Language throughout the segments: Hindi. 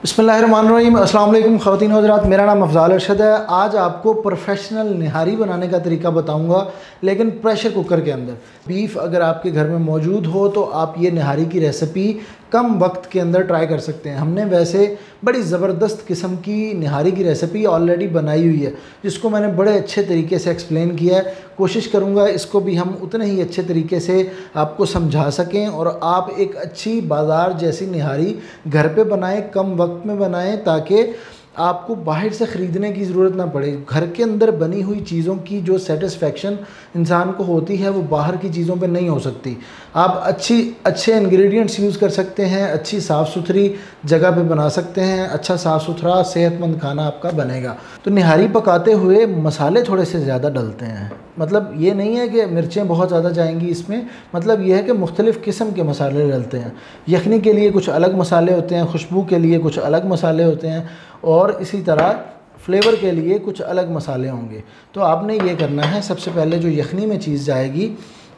बिस्मिल्लाहिर्रहमानिर्रहीम। अस्सलाम वालेकुम ख़वातीन व हज़रात, मेरा नाम अफ़ज़ाल अरशद है। आज आपको प्रोफेशनल निहारी बनाने का तरीका बताऊंगा, लेकिन प्रेशर कुकर के अंदर। बीफ अगर आपके घर में मौजूद हो तो आप ये निहारी की रेसिपी कम वक्त के अंदर ट्राई कर सकते हैं। हमने वैसे बड़ी ज़बरदस्त किस्म की निहारी की रेसिपी ऑलरेडी बनाई हुई है, जिसको मैंने बड़े अच्छे तरीके से एक्सप्लेन किया है। कोशिश करूँगा इसको भी हम उतने ही अच्छे तरीके से आपको समझा सकें और आप एक अच्छी बाज़ार जैसी निहारी घर पे बनाएं, कम वक्त में बनाएं, ताकि आपको बाहर से ख़रीदने की ज़रूरत ना पड़े। घर के अंदर बनी हुई चीज़ों की जो सेटिस्फेक्शन इंसान को होती है वो बाहर की चीज़ों पे नहीं हो सकती। आप अच्छे इंग्रेडिएंट्स यूज़ कर सकते हैं, अच्छी साफ़ सुथरी जगह पे बना सकते हैं, अच्छा साफ़ सुथरा सेहतमंद खाना आपका बनेगा। तो निहारी पकाते हुए मसाले थोड़े से ज़्यादा डलते हैं। मतलब ये नहीं है कि मिर्चें बहुत ज़्यादा जाएंगी इसमें, मतलब ये है कि मुख्तलिफ़ किस्म के मसाले डलते हैं। यखनी के लिए कुछ अलग मसाले होते हैं, खुशबू के लिए कुछ अलग मसाले होते हैं, और इसी तरह फ्लेवर के लिए कुछ अलग मसाले होंगे। तो आपने ये करना है, सबसे पहले जो यखनी में चीज़ जाएगी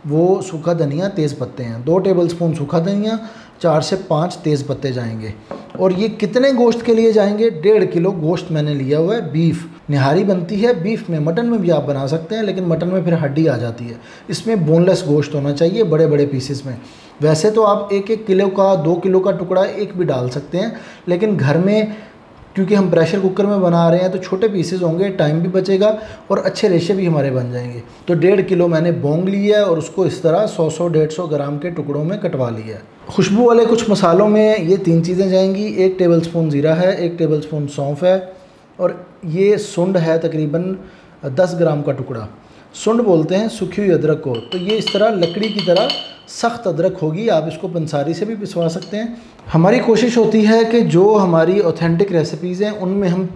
वो सूखा धनिया, तेज़ पत्ते हैं। 2 टेबलस्पून सूखा धनिया, 4 से 5 तेज़ पत्ते जाएंगे। और ये कितने गोश्त के लिए जाएंगे? 1.5 किलो गोश्त मैंने लिया हुआ है। बीफ निहारी बनती है बीफ में, मटन में भी आप बना सकते हैं, लेकिन मटन में फिर हड्डी आ जाती है। इसमें बोनलेस गोश्त होना चाहिए, बड़े बड़े पीसेस में। वैसे तो आप 1-1 किलो का, 2 किलो का टुकड़ा एक भी डाल सकते हैं, लेकिन घर में क्योंकि हम प्रेशर कुकर में बना रहे हैं तो छोटे पीसेस होंगे, टाइम भी बचेगा और अच्छे रेशे भी हमारे बन जाएंगे। तो 1.5 किलो मैंने बोंग लिया है और उसको इस तरह 100-150 ग्राम के टुकड़ों में कटवा लिया है। खुशबू वाले कुछ मसालों में ये 3 चीज़ें जाएंगी। 1 टेबलस्पून ज़ीरा है, 1 टेबलस्पून सौंफ है, और ये सुंड है तकरीबन 10 ग्राम का टुकड़ा। सुंड बोलते हैं सूखी हुई अदरक को। तो ये इस तरह लकड़ी की तरह सख्त अदरक होगी, आप इसको पंसारी से भी पिसवा सकते हैं। हमारी कोशिश होती है कि जो हमारी ऑथेंटिक रेसिपीज़ हैं उनमें हम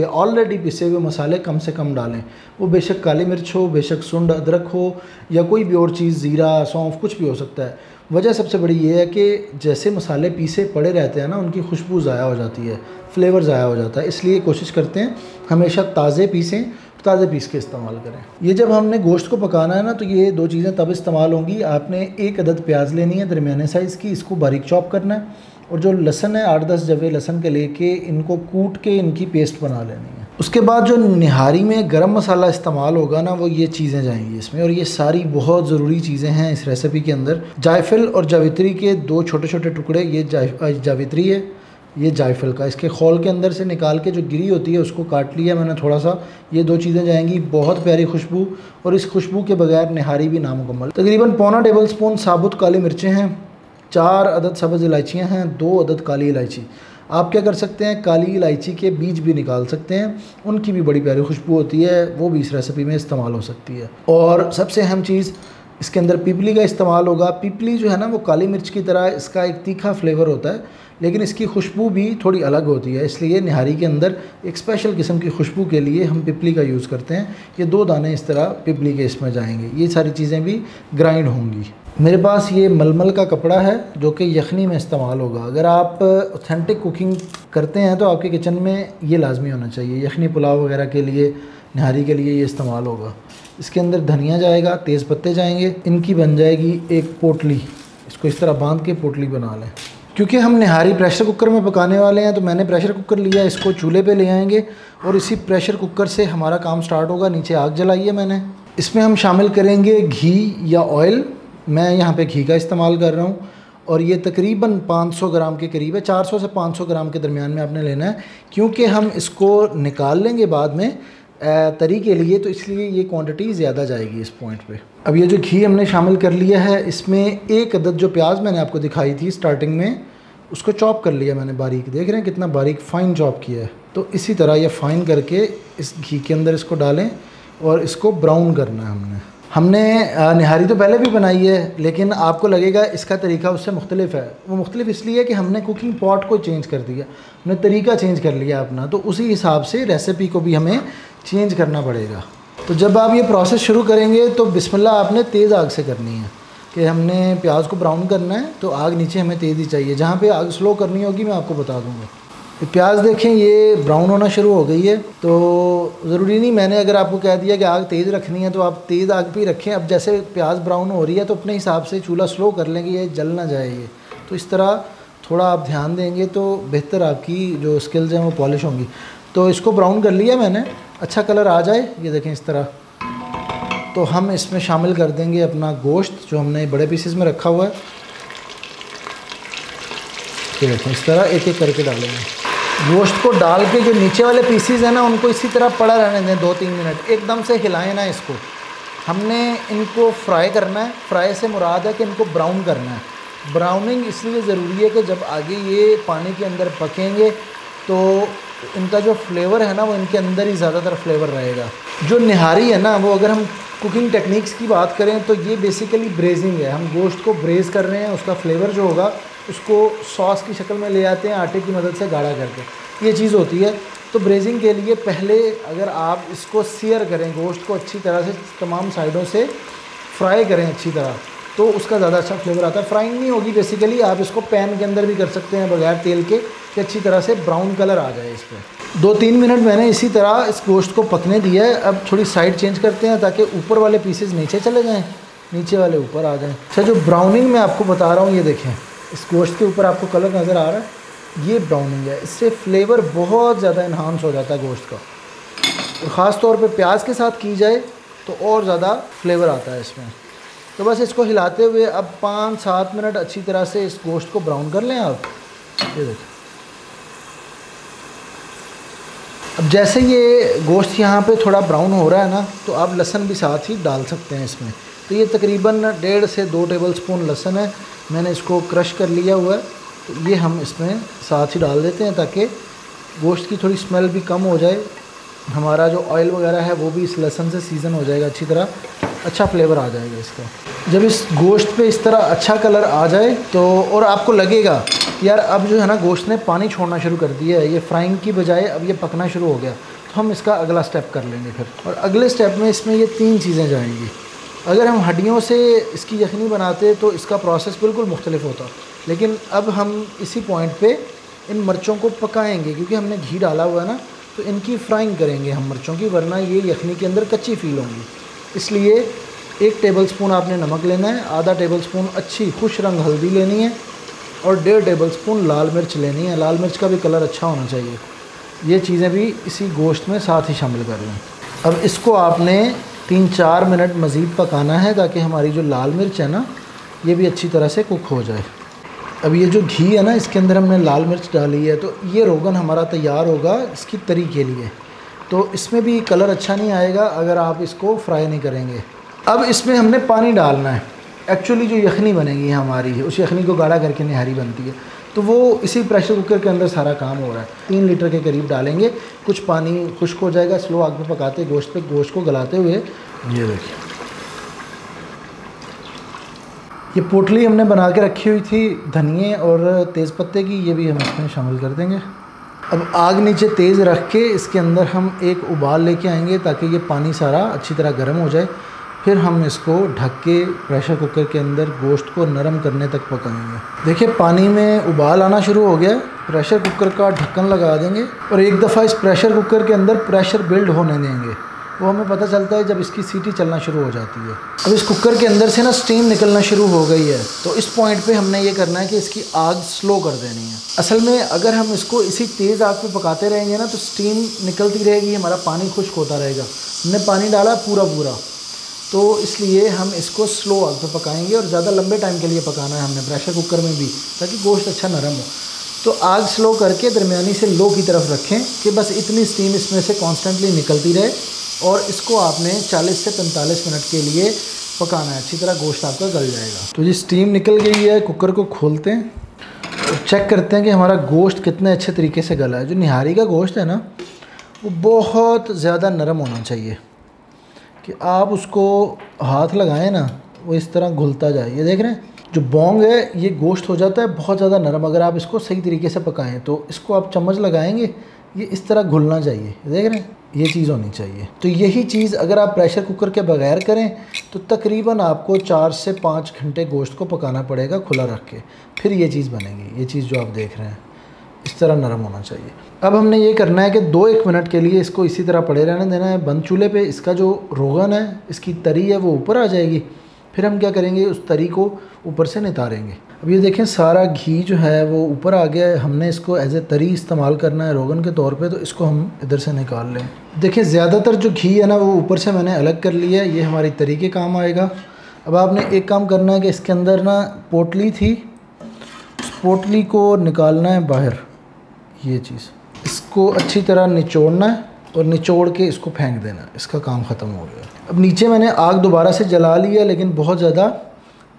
ऑलरेडी पिसे हुए मसाले कम से कम डालें। वो बेशक काली मिर्च हो, बेशक सुंड अदरक हो, या कोई भी और चीज़, ज़ीरा सौंफ, कुछ भी हो सकता है। वजह सबसे बड़ी ये है कि जैसे मसाले पीसे पड़े रहते हैं ना, उनकी खुशबू ज़ाया हो जाती है, फ्लेवर ज़ाया हो जाता है। इसलिए कोशिश करते हैं हमेशा ताज़े पीसें, ताज़े पीस के इस्तेमाल करें। ये जब हमने गोश्त को पकाना है ना, तो ये 2 चीज़ें तब इस्तेमाल होंगी। आपने 1 अदद प्याज लेनी है दरमियाने साइज़ की, इसको बारीक चॉप करना है, और जो लहसन है 8-10 जवे लहसन के लेके इनको कूट के इनकी पेस्ट बना लेनी है। उसके बाद जो निहारी में गरम मसाला इस्तेमाल होगा ना, वो ये चीज़ें जाएंगी इसमें, और ये सारी बहुत ज़रूरी चीज़ें हैं इस रेसिपी के अंदर। जायफल और जावित्री के 2 छोटे छोटे टुकड़े, ये जावित्री है, ये जायफल का, इसके खोल के अंदर से निकाल के जो गिरी होती है उसको काट लिया मैंने थोड़ा सा। ये 2 चीज़ें जाएंगी, बहुत प्यारी खुशबू, और इस खुशबू के बगैर निहारी भी नामुकम्मल। तकरीबन पौना टेबलस्पून साबुत काली मिर्चें हैं, 4 अदद सब्ज़ इलायचियाँ हैं, 2 अदद काली इलायची। आप क्या कर सकते हैं, काली इलायची के बीज भी निकाल सकते हैं, उनकी भी बड़ी प्यारी खुशबू होती है, वो भी इस रेसिपी में इस्तेमाल हो सकती है। और सबसे अहम चीज़, इसके अंदर पिपली का इस्तेमाल होगा। पिपली जो है ना, वो काली मिर्च की तरह इसका एक तीखा फ्लेवर होता है, लेकिन इसकी खुशबू भी थोड़ी अलग होती है, इसलिए निहारी के अंदर एक स्पेशल किस्म की खुशबू के लिए हम पिपली का यूज़ करते हैं। ये 2 दाने इस तरह पिपली के इसमें जाएंगे। ये सारी चीज़ें भी ग्राइंड होंगी। मेरे पास ये मलमल का कपड़ा है जो कि यखनी में इस्तेमाल होगा। अगर आप ऑथेंटिक कुकिंग करते हैं तो आपके किचन में ये लाजमी होना चाहिए। यखनी पुलाव वगैरह के लिए, निहारी के लिए ये इस्तेमाल होगा। इसके अंदर धनिया जाएगा, तेज़ पत्ते जाएंगे, इनकी बन जाएगी एक पोटली। इसको इस तरह बांध के पोटली बना लें। क्योंकि हम निहारी प्रेशर कुकर में पकाने वाले हैं तो मैंने प्रेशर कुकर लिया, इसको चूल्हे पे ले आएंगे और इसी प्रेशर कुकर से हमारा काम स्टार्ट होगा। नीचे आग जलाई है मैंने। इसमें हम शामिल करेंगे घी या ऑयल। मैं यहाँ पे घी का इस्तेमाल कर रहा हूँ, और ये तकरीबन 500 ग्राम के करीब है। 400 से 500 ग्राम के दरमियान में आपने लेना है, क्योंकि हम इसको निकाल लेंगे बाद में तरी के लिए, तो इसलिए ये क्वांटिटी ज़्यादा जाएगी इस पॉइंट पे। अब ये जो घी हमने शामिल कर लिया है, इसमें 1 अदद जो प्याज मैंने आपको दिखाई थी स्टार्टिंग में, उसको चॉप कर लिया मैंने बारीक। देख रहे हैं कितना बारीक फ़ाइन चॉप किया है। तो इसी तरह ये फ़ाइन करके इस घी के अंदर इसको डालें और इसको ब्राउन करना है। हमने निहारी तो पहले भी बनाई है, लेकिन आपको लगेगा इसका तरीका उससे मुख्तलिफ है। वो मुख्तलिफ इसलिए कि हमने कुकिंग पॉट को चेंज कर दिया, हमने तरीका चेंज कर लिया अपना, तो उसी हिसाब से रेसिपी को भी हमें चेंज करना पड़ेगा। तो जब आप ये प्रोसेस शुरू करेंगे तो बिस्मिल्लाह आपने तेज़ आग से करनी है, कि हमने प्याज को ब्राउन करना है, तो आग नीचे हमें तेज़ ही चाहिए। जहाँ पे आग स्लो करनी होगी मैं आपको बता दूँगा। प्याज देखें ये ब्राउन होना शुरू हो गई है, तो ज़रूरी नहीं मैंने अगर आपको कह दिया कि आग तेज़ रखनी है तो आप तेज़ आग पे ही रखें। अब जैसे प्याज ब्राउन हो रही है तो अपने हिसाब से चूल्हा स्लो कर लेंगे, ये जल ना जाए ये। तो इस तरह थोड़ा आप ध्यान देंगे तो बेहतर आपकी जो स्किल्स हैं वो पॉलिश होंगी। तो इसको ब्राउन कर लिया मैंने, अच्छा कलर आ जाए, ये देखें इस तरह, तो हम इसमें शामिल कर देंगे अपना गोश्त जो हमने बड़े पीसेस में रखा हुआ है। ये देखें इस तरह एक एक करके डालेंगे। गोश्त को डाल के जो नीचे वाले पीसेस हैं ना उनको इसी तरह पड़ा रहने दें 2-3 मिनट, एकदम से हिलाएं ना इसको। हमने इनको फ्राई करना है, फ्राई से मुराद है कि इनको ब्राउन करना है। ब्राउनिंग इसलिए ज़रूरी है कि जब आगे ये पानी के अंदर पकेंगे तो इनका जो फ्लेवर है ना वो इनके अंदर ही ज़्यादातर फ्लेवर रहेगा। जो निहारी है ना वो, अगर हम कुकिंग टेक्निक्स की बात करें तो ये बेसिकली ब्रेजिंग है। हम गोश्त को ब्रेज़ कर रहे हैं, उसका फ्लेवर जो होगा उसको सॉस की शक्ल में ले आते हैं आटे की मदद से गाढ़ा करके, ये चीज़ होती है। तो ब्रेजिंग के लिए पहले अगर आप इसको सीयर करें, गोश्त को अच्छी तरह से तमाम साइडों से फ्राई करें अच्छी तरह, तो उसका ज़्यादा अच्छा फ्लेवर आता है। फ्राइंग नहीं होगी बेसिकली, आप इसको पैन के अंदर भी कर सकते हैं बगैर तेल के, कि अच्छी तरह से ब्राउन कलर आ जाए इस पर। 2-3 मिनट मैंने इसी तरह इस गोश्त को पकने दिया है। अब थोड़ी साइड चेंज करते हैं ताकि ऊपर वाले पीसेस नीचे चले जाएँ, नीचे वाले ऊपर आ जाएँ। अच्छा, जो ब्राउनिंग मैं आपको बता रहा हूँ, ये देखें इस गोश्त के ऊपर आपको कलर नज़र आ रहा है, ये ब्राउनिंग है। इससे फ्लेवर बहुत ज़्यादा इन्हांस हो जाता है गोश्त का, और ख़ास तौर पे प्याज के साथ की जाए तो और ज़्यादा फ्लेवर आता है इसमें। तो बस इसको हिलाते हुए अब 5-7 मिनट अच्छी तरह से इस गोश्त को ब्राउन कर लें आप। ये देखिए, अब जैसे ये गोश्त यहाँ पे थोड़ा ब्राउन हो रहा है ना, तो आप लहसुन भी साथ ही डाल सकते हैं इसमें। तो ये तकरीबन 1.5 से 2 टेबलस्पून लहसुन है, मैंने इसको क्रश कर लिया हुआ है। तो ये हम इसमें साथ ही डाल देते हैं ताकि गोश्त की थोड़ी स्मेल भी कम हो जाए, हमारा जो ऑयल वगैरह है वो भी इस लहसुन से सीज़न हो जाएगा अच्छी तरह, अच्छा फ्लेवर आ जाएगा इसका। जब इस गोश्त पे इस तरह अच्छा कलर आ जाए तो, और आपको लगेगा यार अब जो है ना गोश्त ने पानी छोड़ना शुरू कर दिया है, ये फ्राइंग की बजाय अब ये पकना शुरू हो गया, तो हम इसका अगला स्टेप कर लेंगे फिर। और अगले स्टेप में इसमें ये 3 चीज़ें जाएंगी। अगर हम हड्डियों से इसकी यखनी बनाते तो इसका प्रोसेस बिल्कुल मुख्तलिफ होता, लेकिन अब हम इसी पॉइंट पे इन मिर्चों को पकाएंगे, क्योंकि हमने घी डाला हुआ है ना, तो इनकी फ्राइंग करेंगे हम मिर्चों की, वरना ये यखनी के अंदर कच्ची फील होंगी। इसलिए 1 टेबलस्पून आपने नमक लेना है, आधा टेबलस्पून अच्छी खुश रंग हल्दी लेनी है, और 1.5 टेबलस्पून लाल मिर्च लेनी है। लाल मिर्च का भी कलर अच्छा होना चाहिए। ये चीज़ें भी इसी गोश्त में साथ ही शामिल कर लें। अब इसको आपने 3-4 मिनट मज़ीद पकाना है ताकि हमारी जो लाल मिर्च है ना ये भी अच्छी तरह से कुक हो जाए। अब ये जो घी है ना इसके अंदर हमने लाल मिर्च डाली है, तो ये रोगन हमारा तैयार होगा इसकी तरी के लिए। तो इसमें भी कलर अच्छा नहीं आएगा अगर आप इसको फ्राई नहीं करेंगे। अब इसमें हमने पानी डालना है। एक्चुअली जो यखनी बनेगी हमारी है, उस यखनी को गाढ़ा करके निहारी बनती है, तो वो इसी प्रेशर कुकर के अंदर सारा काम हो रहा है। 3 लीटर के करीब डालेंगे, कुछ पानी खुश्क हो जाएगा, स्लो आग पे पकाते गोश्त को गलाते हुए। ये देखिए, ये पोटली हमने बना के रखी हुई थी धनिए और तेज़पत्ते की, ये भी हम इसमें शामिल कर देंगे। अब आग नीचे तेज़ रख के इसके अंदर हम एक उबाल लेके आएंगे ताकि ये पानी सारा अच्छी तरह गर्म हो जाए। फिर हम इसको ढक के प्रेशर कुकर के अंदर गोश्त को नरम करने तक पकाएंगे। देखिए पानी में उबाल आना शुरू हो गया, प्रेशर कुकर का ढक्कन लगा देंगे और एक दफ़ा इस प्रेशर कुकर के अंदर प्रेशर बिल्ड होने देंगे। वो हमें पता चलता है जब इसकी सीटी चलना शुरू हो जाती है। अब इस कुकर के अंदर से ना स्टीम निकलना शुरू हो गई है, तो इस पॉइंट पे हमने ये करना है कि इसकी आग स्लो कर देनी है। असल में अगर हम इसको इसी तेज़ आग पे पकाते रहेंगे ना तो स्टीम निकलती रहेगी, हमारा पानी खुश्क होता रहेगा। हमने पानी डाला पूरा, तो इसलिए हम इसको स्लो आग पे पकाएंगे और ज़्यादा लंबे टाइम के लिए पकाना है हमने प्रेशर कुकर में भी, ताकि गोश्त अच्छा नरम हो। तो आग स्लो करके दरमियानी से लो की तरफ रखें कि बस इतनी स्टीम इसमें से कॉन्स्टेंटली निकलती रहे, और इसको आपने 40 से 45 मिनट के लिए पकाना है। अच्छी तरह गोश्त आपका गल जाएगा। तो ये स्टीम निकल गई है, कुकर को खोलते हैं और चेक करते हैं कि हमारा गोश्त कितने अच्छे तरीके से गला है। जो निहारी का गोश्त है ना वो बहुत ज़्यादा नरम होना चाहिए कि आप उसको हाथ लगाएं ना वो इस तरह घुलता जाए। ये देख रहे हैं, जो बोंग है ये गोश्त हो जाता है बहुत ज़्यादा नरम अगर आप इसको सही तरीके से पकाएं। तो इसको आप चम्मच लगाएंगे, ये इस तरह घुलना चाहिए। देख रहे हैं, ये चीज़ होनी चाहिए। तो यही चीज़ अगर आप प्रेशर कुकर के बगैर करें तो तकरीबन आपको 4 से 5 घंटे गोश्त को पकाना पड़ेगा खुला रख के, फिर ये चीज़ बनेगी। ये चीज़ जो आप देख रहे हैं इस तरह नरम होना चाहिए। अब हमने ये करना है कि 2-1 मिनट के लिए इसको इसी तरह पड़े रहने देना है बंद चूल्हे पे। इसका जो रोगन है, इसकी तरी है वो ऊपर आ जाएगी फिर हम क्या करेंगे, उस तरी को ऊपर से नितारेंगे। अब ये देखें सारा घी जो है वो ऊपर आ गया है। हमने इसको एज ए तरी इस्तेमाल करना है रोगन के तौर पे, तो इसको हम इधर से निकाल लें। देखिए ज़्यादातर जो घी है ना वो ऊपर से मैंने अलग कर लिया है, ये हमारी तरी के काम आएगा। अब आपने एक काम करना है कि इसके अंदर ना पोटली थी, उस पोटली को निकालना है बाहर, ये चीज़ इसको अच्छी तरह निचोड़ना है और निचोड़ के इसको फेंक देना है, इसका काम ख़त्म हो गया। अब नीचे मैंने आग दोबारा से जला लिया, लेकिन बहुत ज़्यादा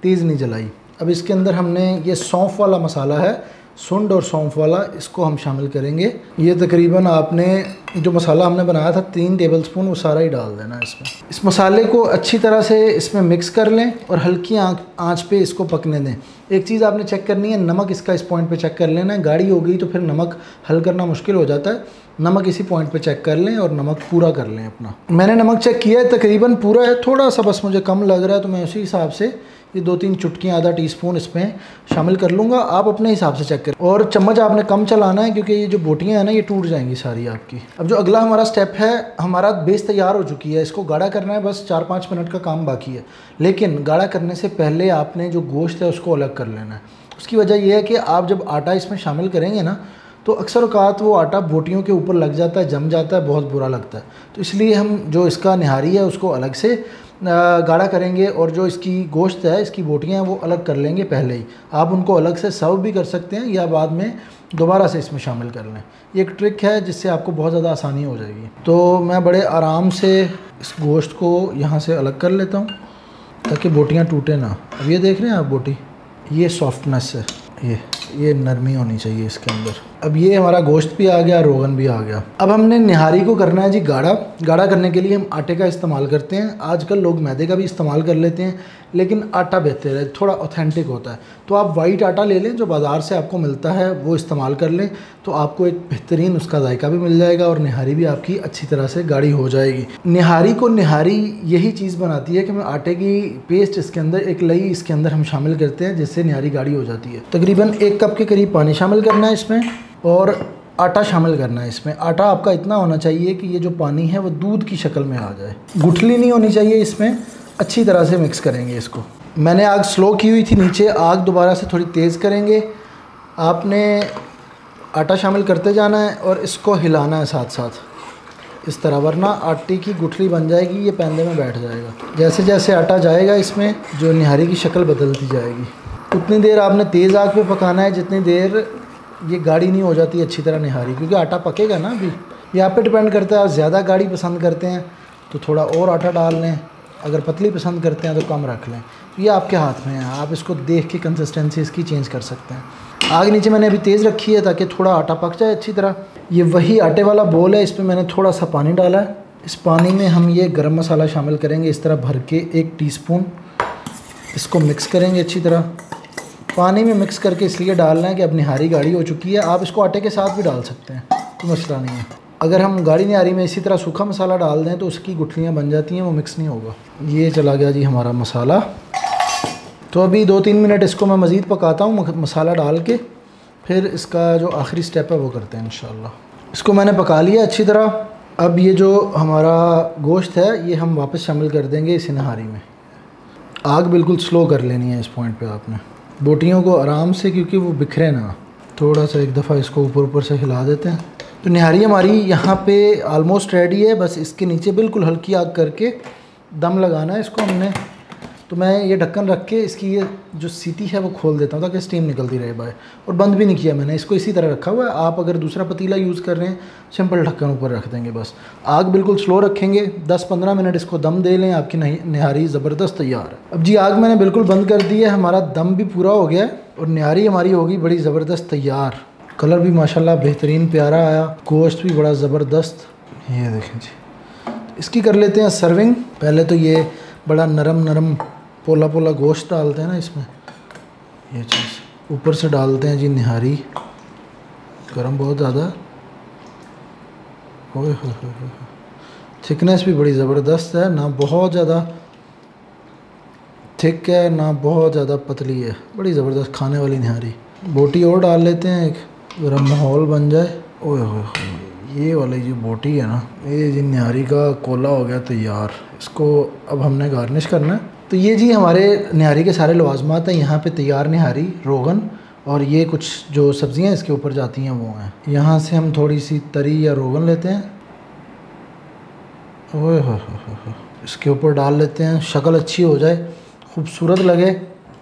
तेज़ नहीं जलाई। अब इसके अंदर हमने ये सौंफ वाला मसाला है, सुंड और सौंफ वाला, इसको हम शामिल करेंगे। ये तकरीबन आपने जो मसाला हमने बनाया था 3 टेबलस्पून, वो सारा ही डाल देना है इसमें। इस मसाले को अच्छी तरह से इसमें मिक्स कर लें और हल्की आंच पे इसको पकने दें। एक चीज़ आपने चेक करनी है, नमक इसका इस पॉइंट पे चेक कर लेना है। गाढ़ी हो गई तो फिर नमक हल करना मुश्किल हो जाता है। नमक इसी पॉइंट पे चेक कर लें और नमक पूरा कर लें अपना। मैंने नमक चेक किया है, तकरीबन पूरा है, थोड़ा सा बस मुझे कम लग रहा है, तो मैं उसी हिसाब से ये 2-3 चुटकियाँ, आधा टीस्पून इसमें शामिल कर लूँगा। आप अपने हिसाब से चेक करें और चम्मच आपने कम चलाना है, क्योंकि ये जो बोटियाँ हैं ना ये टूट जाएंगी सारी आपकी। अब जो अगला हमारा स्टेप है, हमारा बेस तैयार हो चुकी है, इसको गाढ़ा करना है, बस 4-5 मिनट का काम बाकी है। लेकिन गाढ़ा करने से पहले आपने जो गोश्त है उसको अलग कर लेना है। उसकी वजह यह है कि आप जब आटा इसमें शामिल करेंगे ना, तो अक्सर औक़ात वो आटा बोटियों के ऊपर लग जाता है, जम जाता है, बहुत बुरा लगता है। तो इसलिए हम जो इसका निहारी है उसको अलग से गाढ़ा करेंगे और जो इसकी गोश्त है, इसकी बोटियाँ हैं, वो अलग कर लेंगे पहले ही। आप उनको अलग से सर्व भी कर सकते हैं या बाद में दोबारा से इसमें शामिल कर लें। ये एक ट्रिक है जिससे आपको बहुत ज़्यादा आसानी हो जाएगी। तो मैं बड़े आराम से इस गोश्त को यहाँ से अलग कर लेता हूँ ताकि बोटियाँ टूटे ना। अब ये देख रहे हैं आप बोटी, ये सॉफ्टनेस है, ये नरमी होनी चाहिए इसके अंदर। अब ये हमारा गोश्त भी आ गया, रोगन भी आ गया। अब हमने निहारी को करना है जी गाढ़ा। गाढ़ा करने के लिए हम आटे का इस्तेमाल करते हैं। आजकल लोग मैदे का भी इस्तेमाल कर लेते हैं, लेकिन आटा बेहतर है, थोड़ा ऑथेंटिक होता है। तो आप वाइट आटा ले लें जो बाज़ार से आपको मिलता है, वो इस्तेमाल कर लें, तो आपको एक बेहतरीन उसका जायका भी मिल जाएगा और निहारी भी आपकी अच्छी तरह से गाढ़ी हो जाएगी। निहारी को निहारी यही चीज़ बनाती है कि मैं आटे की पेस्ट इसके अंदर, एक लई इसके अंदर हम शामिल करते हैं, जिससे निहारी गाढ़ी हो जाती है। तकरीबन 1 कप के करीब पानी शामिल करना है इसमें और आटा शामिल करना है इसमें। आटा आपका इतना होना चाहिए कि ये जो पानी है वो दूध की शक्ल में आ जाए, गुठली नहीं होनी चाहिए इसमें। अच्छी तरह से मिक्स करेंगे इसको। मैंने आग स्लो की हुई थी नीचे, आग दोबारा से थोड़ी तेज़ करेंगे। आपने आटा शामिल करते जाना है और इसको हिलाना है साथ साथ इस तरह, वरना आटे की गुठली बन जाएगी, ये पैंदे में बैठ जाएगा। जैसे जैसे आटा जाएगा इसमें जो निहारी की शक्ल बदलती जाएगी। उतनी देर आपने तेज़ आग पे पकाना है जितनी देर ये गाढ़ी नहीं हो जाती अच्छी तरह निहारी, क्योंकि आटा पकेगा ना अभी। ये आप पे डिपेंड करता है, आप ज़्यादा गाढ़ी पसंद करते हैं तो थोड़ा और आटा डाल लें, अगर पतली पसंद करते हैं तो कम रख लें। ये आपके हाथ में है, आप इसको देख के कंसिस्टेंसी इसकी चेंज कर सकते हैं। आग नीचे मैंने अभी तेज़ रखी है ताकि थोड़ा आटा पक जाए अच्छी तरह। ये वही आटे वाला बोल है, इसमें मैंने थोड़ा सा पानी डाला है। इस पानी में हम ये गरम मसाला शामिल करेंगे इस तरह भर के 1 टीस्पून। इसको मिक्स करेंगे अच्छी तरह। पानी में मिक्स करके इसलिए डालना है कि अब निहारी गाढ़ी हो चुकी है। आप इसको आटे के साथ भी डाल सकते हैं, कोई मसला नहीं है। अगर हम गाढ़ी निहारी में इसी तरह सूखा मसाला डाल दें तो उसकी गुठलियाँ बन जाती हैं, वो मिक्स नहीं होगा। ये चला गया जी हमारा मसाला। तो अभी 2-3 मिनट इसको मैं मज़ीद पकाता हूँ मसाला डाल के, फिर इसका जो आखिरी स्टेप है वो करते हैं इंशाल्लाह। इसको मैंने पका लिया अच्छी तरह। अब ये जो हमारा गोश्त है ये हम वापस शामिल कर देंगे इस निहारी में। आग बिल्कुल स्लो कर लेनी है इस पॉइंट पे आपने, बोटियों को आराम से, क्योंकि वो बिखरे ना। थोड़ा सा एक दफ़ा इसको ऊपर ऊपर से हिला देते हैं। तो निहारी हमारी यहाँ पे ऑलमोस्ट रेडी है। बस इसके नीचे बिल्कुल हल्की आग करके दम लगाना है इसको हमने। तो मैं ये ढक्कन रख के इसकी ये जो सीटी है वो खोल देता हूँ ताकि स्टीम निकलती रहे बाहर, और बंद भी नहीं किया मैंने, इसको इसी तरह रखा हुआ है। आप अगर दूसरा पतीला यूज़ कर रहे हैं, सिंपल ढक्कन ऊपर रख देंगे बस। आग बिल्कुल स्लो रखेंगे, 10-15 मिनट इसको दम दे लें, आपकी निहारी ज़बरदस्त तैयार है। अब जी आग मैंने बिल्कुल बंद कर दी है, हमारा दम भी पूरा हो गया है और निहारी हमारी होगी बड़ी ज़बरदस्त तैयार। कलर भी माशाल्लाह बेहतरीन प्यारा आया, गोश्त भी बड़ा ज़बरदस्त। ये देखें जी, इसकी कर लेते हैं सर्विंग। पहले तो ये बड़ा नरम नरम पोला पोला गोश्त डालते हैं ना इसमें, ये चीज़ ऊपर से डालते हैं जी निहारी। गरम बहुत ज़्यादा, ओए हो, थिकनेस भी बड़ी ज़बरदस्त है, ना बहुत ज़्यादा थिक है ना बहुत ज़्यादा पतली है, बड़ी ज़बरदस्त खाने वाली निहारी। बोटी और डाल लेते हैं एक, ज़रा माहौल बन जाए। ओए हो, ये वाली जो बोटी है ना, ये जी निहारी का कोला हो गया तैयार। इसको अब हमने गार्निश करना है। तो ये जी हमारे निहारी के सारे लवाजमात हैं। यहाँ पे तैयार निहारी, रोगन और ये कुछ जो सब्ज़ियाँ इसके ऊपर जाती हैं वो हैं। यहाँ से हम थोड़ी सी तरी या रोगन लेते हैं, ओए हो इसके ऊपर डाल लेते हैं, शक्ल अच्छी हो जाए, खूबसूरत लगे।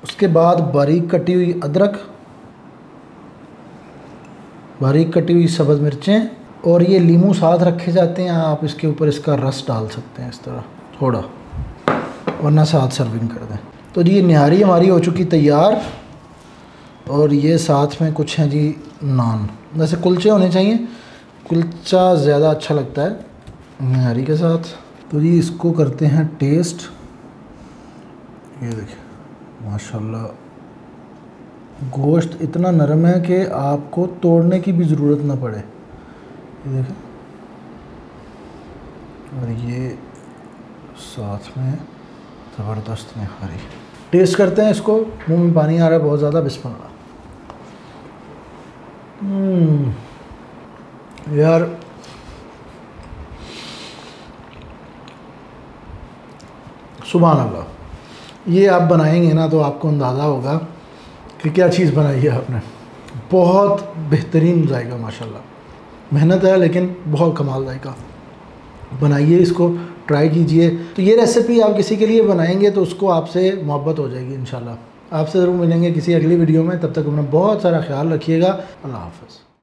उसके बाद बारीक कटी हुई अदरक, बारीक कटी हुई सब्ज़ मिर्चें, और ये लीमू साथ रखे जाते हैं। आप इसके ऊपर इसका रस डाल सकते हैं इस तरह थोड़ा, वरना साथ सर्विंग कर दें। तो जी निहारी हमारी हो चुकी तैयार, और ये साथ में कुछ हैं जी नान। वैसे कुलचे होने चाहिए, कुलचा ज़्यादा अच्छा लगता है निहारी के साथ। तो जी इसको करते हैं टेस्ट। ये देखिए माशाल्लाह, गोश्त इतना नरम है कि आपको तोड़ने की भी ज़रूरत ना पड़े। ये देखें, और ये साथ में ज़बरदस्त निहारी। टेस्ट करते हैं इसको, मुंह में पानी आ रहा है बहुत ज़्यादा। बिस्मिल्लाह। यार सुभान अल्लाह, ये आप बनाएंगे ना तो आपको अंदाज़ा होगा कि क्या चीज़ बनाई है आपने। बहुत बेहतरीन जायका माशाल्लाह। मेहनत है लेकिन बहुत कमाल जायका। बनाइए इसको, ट्राई कीजिए। तो ये रेसिपी आप किसी के लिए बनाएंगे तो उसको आपसे मोहब्बत हो जाएगी इंशाल्लाह। आपसे ज़रूर मिलेंगे किसी अगली वीडियो में। तब तक अपना बहुत सारा ख्याल रखिएगा। अल्लाह हाफ़िज़।